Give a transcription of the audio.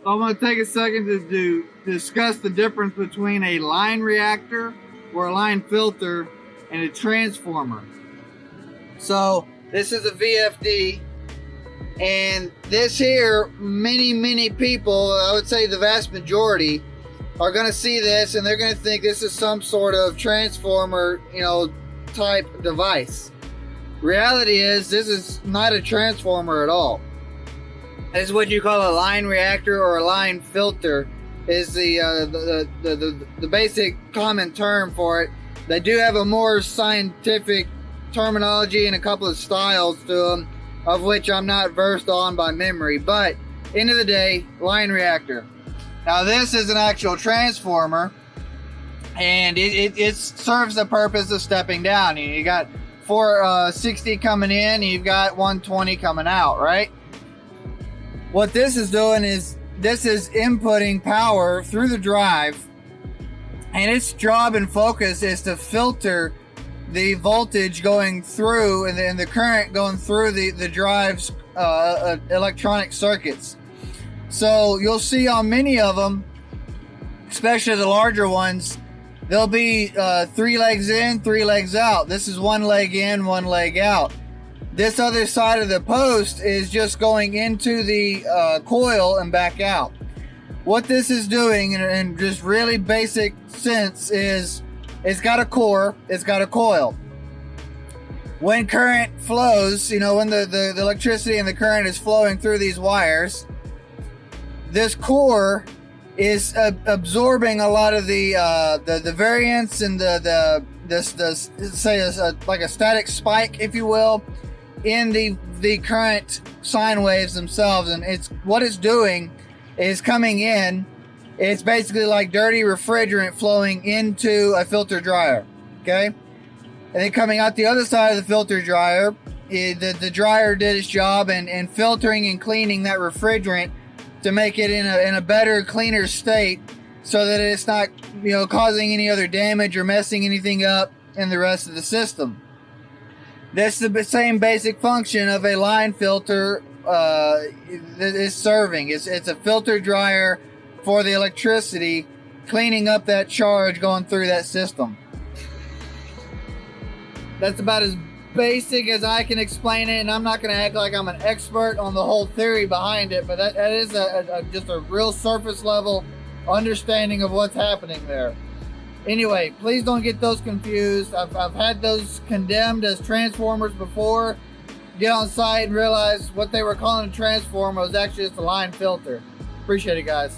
I'm going to take a second to discuss the difference between a line reactor or a line filter and a transformer. So this is a VFD, and this here, many people, I would say the vast majority, are going to see this and they're going to think this is some sort of transformer, type device. Reality is, this is not a transformer at all. This is what you call a line reactor or a line filter, is the basic common term for it. They do have a more scientific terminology and a couple of styles to them, of which I'm not versed on by memory, but end of the day, line reactor. Now this is an actual transformer, and it serves the purpose of stepping down. You got 460 coming in, and you've got 120 coming out, right? What this is doing is, this is inputting power through the drive, and its job and focus is to filter the voltage going through and the current going through the drive's electronic circuits. So you'll see on many of them, especially the larger ones, there'll be 3 legs in, 3 legs out. This is 1 leg in, 1 leg out. This other side of the post is just going into the coil and back out. What this is doing in just really basic sense is, it's got a core, it's got a coil. When current flows, when the electricity and the current is flowing through these wires, this core is absorbing a lot of the variance and the say like a static spike, if you will, in the current sine waves themselves. And what it's doing is coming in. It's basically like dirty refrigerant flowing into a filter dryer, okay? And then coming out the other side of the filter dryer, the dryer did its job and filtering and cleaning that refrigerant to make it in a better, cleaner state, so that it's not, causing any other damage or messing anything up in the rest of the system. That's the same basic function of a line filter is serving. It's a filter dryer for the electricity, cleaning up that charge going through that system. That's about as basic as I can explain it, and I'm not going to act like I'm an expert on the whole theory behind it, but that is just a real surface level understanding of what's happening there. Anyway, please don't get those confused. I've had those condemned as transformers before. Get on site and realize what they were calling a transformer was actually just a line filter. Appreciate it, guys.